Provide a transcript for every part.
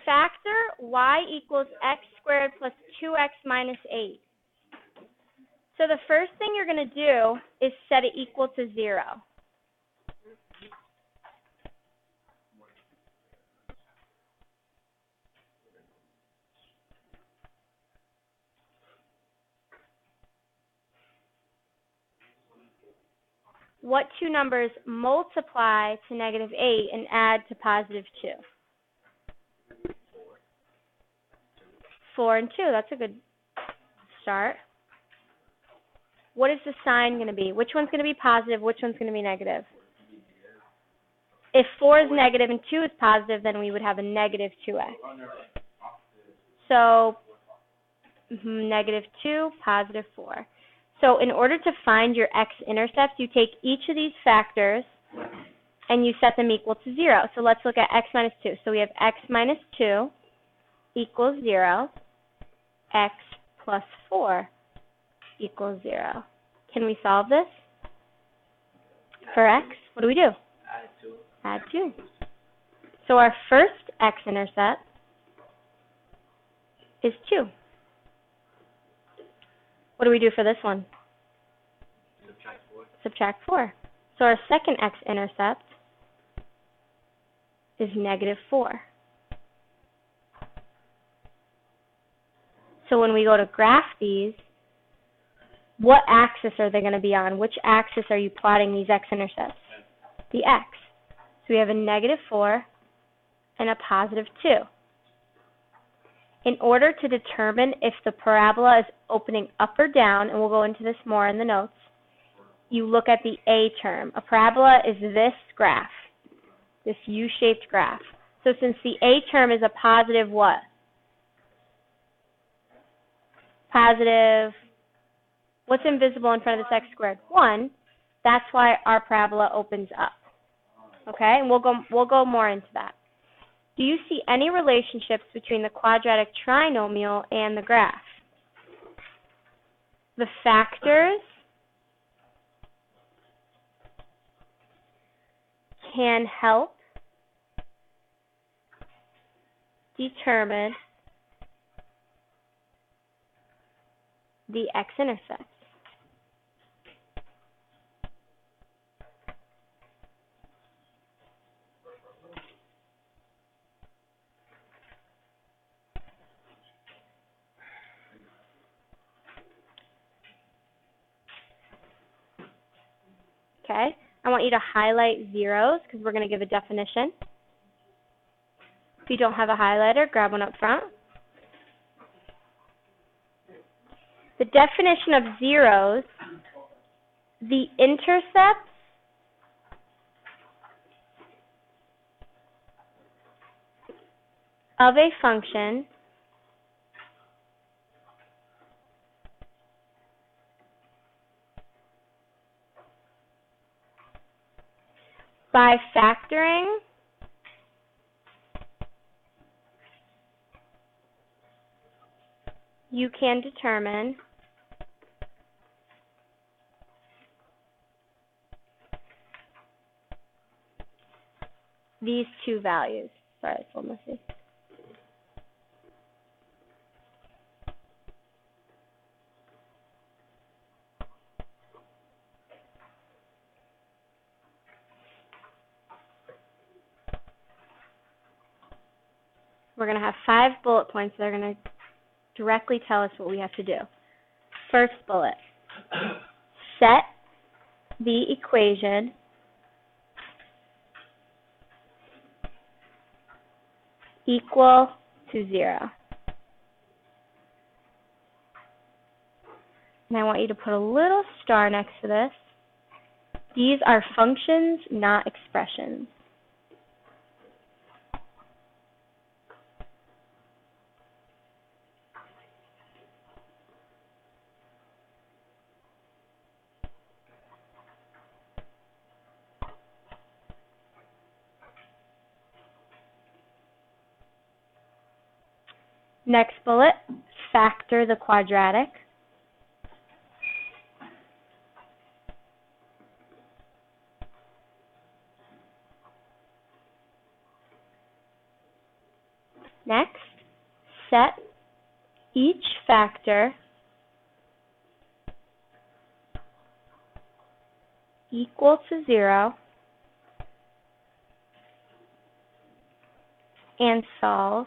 factor y equals x squared plus 2x minus 8. So the first thing you're going to do is set it equal to 0. What two numbers multiply to negative 8 and add to positive 2? 4 and 2. That's a good start. What is the sign going to be? Which one's going to be positive? Which one's going to be negative? If 4 is negative and 2 is positive, then we would have a negative 2x. So, negative 2, positive 4. So in order to find your x-intercepts, you take each of these factors and you set them equal to 0. So let's look at x minus 2. So we have x minus 2 equals 0. X plus 4 equals 0. Can we solve this? For x, what do we do? Add 2. So our first x-intercept is 2. What do we do for this one? Subtract 4. So our second x-intercept is negative 4. So when we go to graph these, what axis are they going to be on? Which axis are you plotting these x-intercepts? The x. So we have a negative 4 and a positive 2. In order to determine if the parabola is opening up or down, and we'll go into this more in the notes, you look at the A term. A parabola is this graph, this U-shaped graph. So since the A term is a positive what? Positive, what's invisible in front of this x squared? 1. That's why our parabola opens up. Okay, and we'll go more into that. Do you see any relationships between the quadratic trinomial and the graph? The factors can help determine the x-intercepts. Okay, I want you to highlight zeros because we're going to give a definition. If you don't have a highlighter, grab one up front. The definition of zeros, the intercepts of a function by factoring you can determine these two values. Sorry, it's a little messy. We're going to have 5 bullet points that are going to directly tell us what we have to do. First bullet, set the equation equal to 0. And I want you to put a little star next to this. These are functions, not expressions. Next bullet, factor the quadratic. Next, set each factor equal to 0 and solve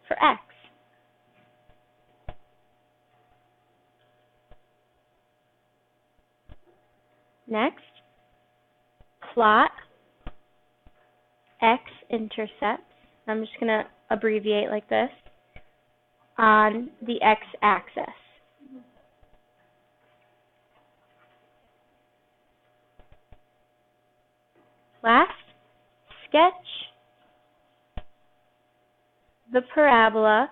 for x. Next, plot x-intercepts. I'm just going to abbreviate like this on the x-axis. Last, sketch the parabola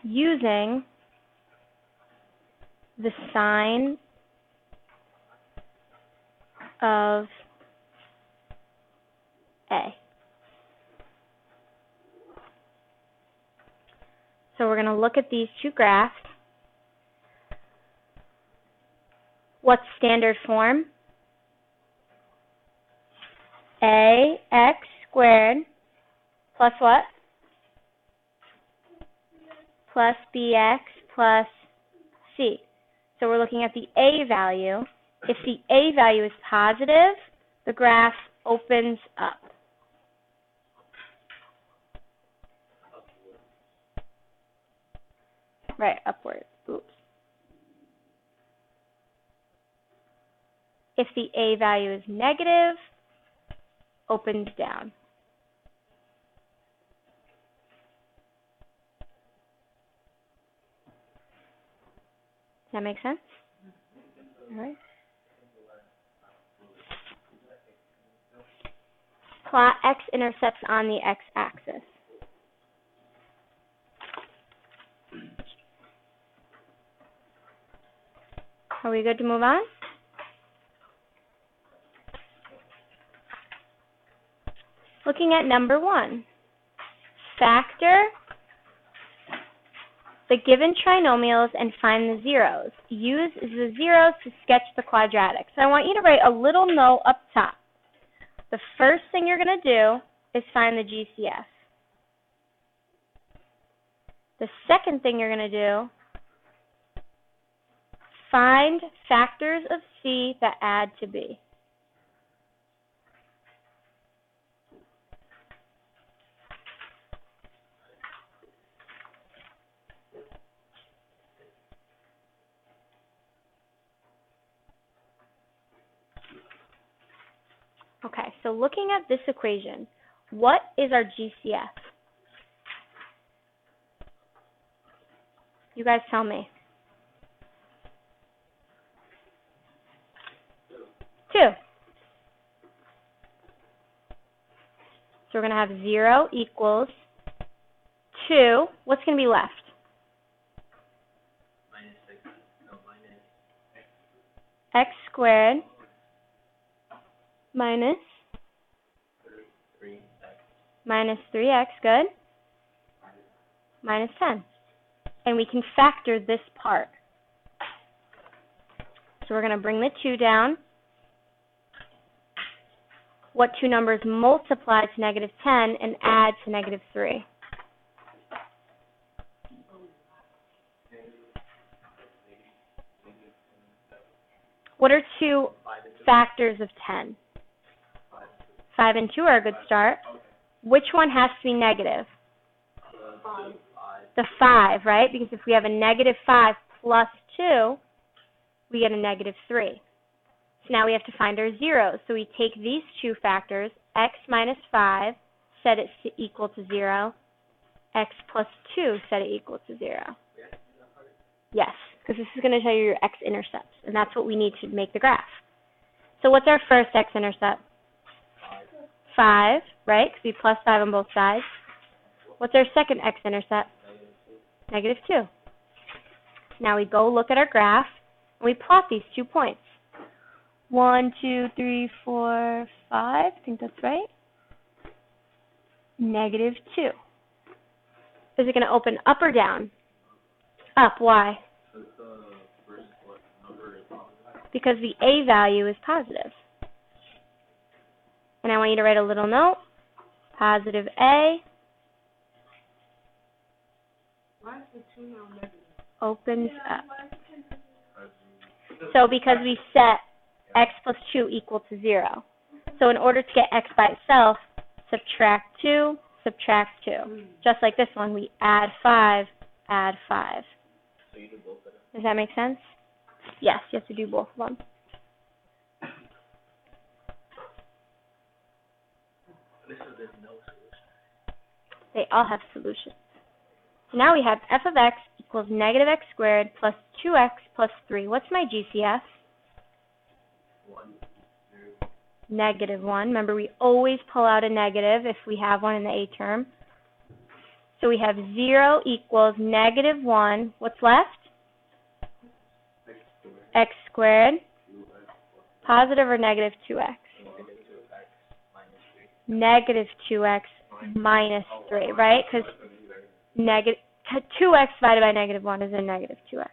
using the sine of A. So we're going to look at these two graphs. What's standard form? AX squared plus what? Plus BX plus C. So we're looking at the A value. If the A value is positive, the graph opens up. Right, upward. Oops. If the A value is negative, opens down. Does that make sense? All right. Plot x-intercepts on the x-axis. Are we good to move on? Looking at number 1. Factor the given trinomials and find the zeros. Use the zeros to sketch the quadratic. So I want you to write a little note up top. The first thing you're going to do is find the GCF. The second thing you're going to do, find factors of C that add to B. Okay, so looking at this equation, what is our GCF? You guys tell me. 2. So we're going to have 0 equals 2. What's going to be left? X squared minus 3x, good. Minus 10. And we can factor this part. So we're going to bring the 2 down. What two numbers multiply to negative 10 and add to negative 3? What are two factors of 10? 5 and 2 are a good start. Which one has to be negative? The 5, right? Because if we have a negative 5 plus 2, we get a negative 3. So now we have to find our zeros. So we take these two factors, x minus 5, set it equal to 0. X plus 2, set it equal to 0. Yes, because this is going to tell you your x-intercepts, and that's what we need to make the graph. So what's our first x-intercept? 5, right? Because we plus 5 on both sides. What's our second x-intercept? Negative 2. Now we go look at our graph, and we plot these 2 points. 1, 2, 3, 4, 5. I think that's right. Negative 2. Is it going to open up or down? Up. Why? because the A value is positive. And I want you to write a little note. Positive A opens up. So because we set x plus 2 equal to 0. So in order to get x by itself, subtract 2, subtract 2. Just like this one, we add 5, add 5. So you do both of them? Does that make sense? Yes, you have to do both of them. This is there's no solution. They all have solutions. So now we have f of x equals negative x squared plus 2x plus 3. What's my GCF? 1, 0. Negative 1. Remember, we always pull out a negative if we have one in the A term. So we have 0 equals negative 1. What's left? X squared. Positive or negative 2x? Negative 2x minus 3, right? Because 2x divided by negative 1 is a negative 2x.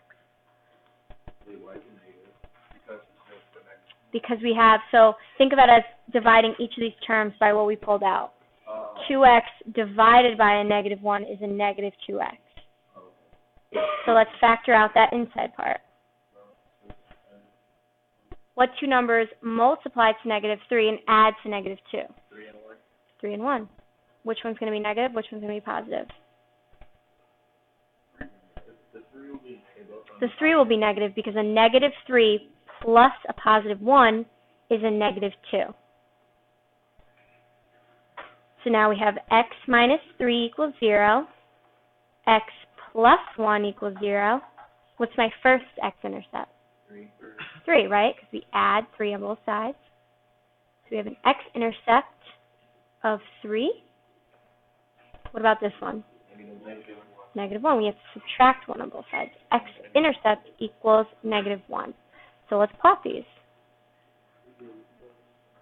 Because we have, so think of it as dividing each of these terms by what we pulled out. 2x divided by a negative 1 is a negative 2x. So let's factor out that inside part. What two numbers multiply to negative 3 and add to negative 2? 3 and 1. 3 and 1. Which one's going to be negative? Which one's going to be positive? The 3 will be negative. The 3 will be negative because a negative 3 plus a positive 1 is a negative 2. So now we have x minus 3 equals 0. X plus 1 equals 0. What's my first x-intercept? 3, right? Because we add 3 on both sides. So we have an x-intercept of 3. What about this one? Negative 1. We have to subtract 1 on both sides. X-intercept equals negative 1. So let's plot these.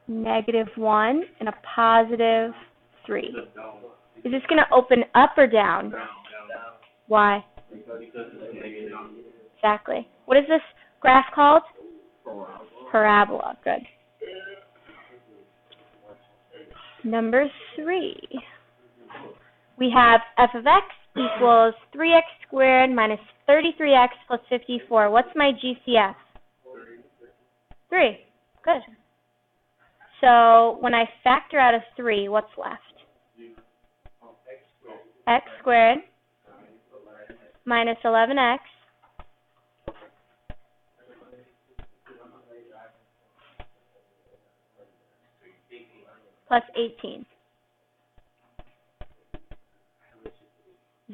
Negative 1 and a positive 3. Is this going to open up or down? Why? Exactly. What is this graph called? Parabola. Good. Number 3. We have f of x equals 3x squared minus 33x plus 54. What's my GCF? 3. Good. So when I factor out a 3, what's left? X squared minus 11x plus 18.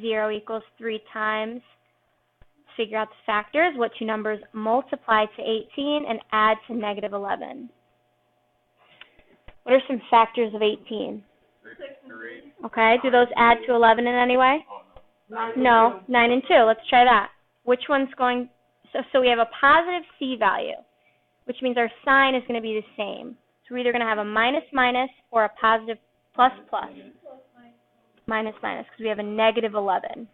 0 equals 3 times. Figure out the factors. What two numbers multiply to 18 and add to negative 11? What are some factors of 18? Okay, do those add to 11 in any way? No, 9 and 2. Let's try that. Which one's going, so we have a positive C value, which means our sign is going to be the same. So we're either going to have a minus minus or a positive plus plus. Minus minus, because we have a negative 11.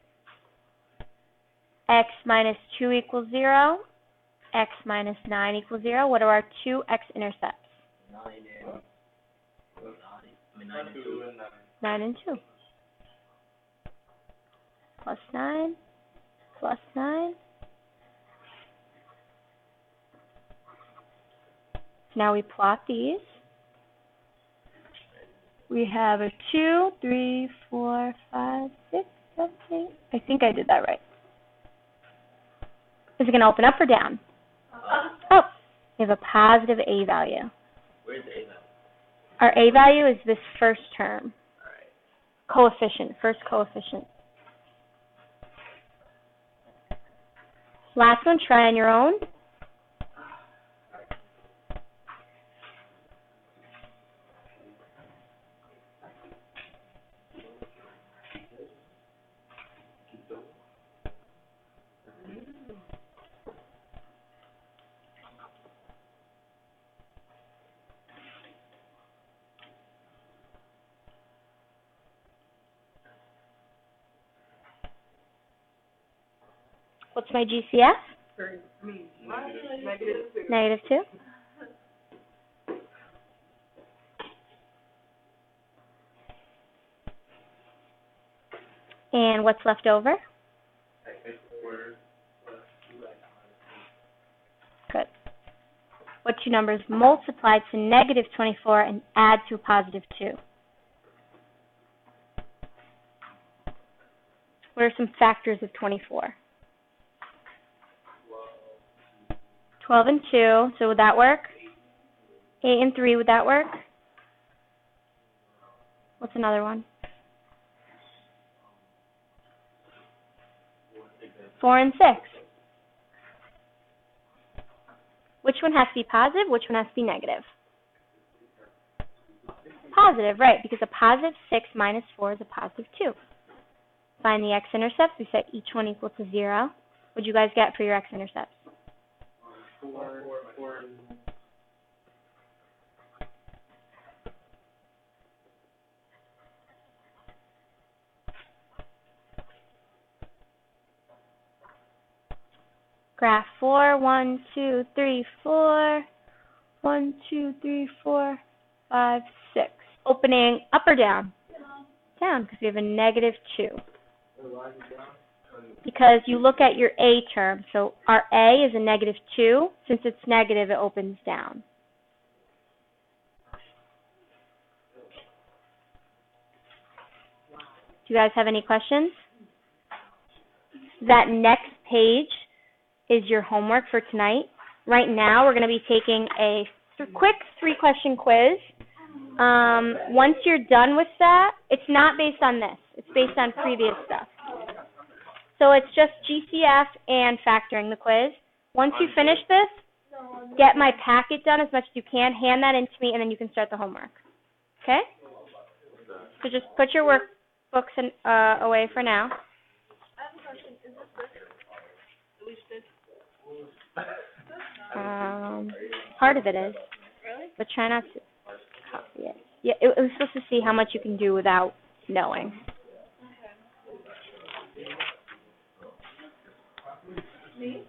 X minus 2 equals 0. X minus 9 equals 0. What are our two x-intercepts? 9 and 2. Plus 9. Plus 9. Now we plot these. We have a 2, 3, 4, 5, 6, 7, 8. I think I did that right. Is it going to open up or down? Oh, we have a positive A value. Where's the A value? Our A value is this first term. All right. Coefficient, first coefficient. Last one, try on your own. What's my GCF? -2. And what's left over? Good. What two numbers multiply to -24 and add to a +2? What are some factors of 24? 12 and 2, so would that work? 8 and 3, would that work? What's another one? 4 and 6. Which one has to be positive? Which one has to be negative? Positive, right, because a +6 minus 4 is a +2. Find the x-intercepts. We set each one equal to 0. What did you guys get for your x-intercepts? 4. Graph 4, 1, 2, 3, 4. 1, 2, 3, 4, 5, 6. Opening up or down? Down, because we have a -2. Because you look at your A term, so our A is a -2. Since it's negative, it opens down. Do you guys have any questions? That next page is your homework for tonight. Right now, we're going to be taking a quick 3-question quiz. Once you're done with that, it's not based on this. It's based on previous stuff. So it's just GCF and factoring the quiz. Once you finish this, get my packet done as much as you can, hand that in to me, and then you can start the homework. Okay? So just put your workbooks away for now. I have a question. Is this Part of it is. Really? But try not to copy it. Yeah, it was supposed to see how much you can do without knowing. Me?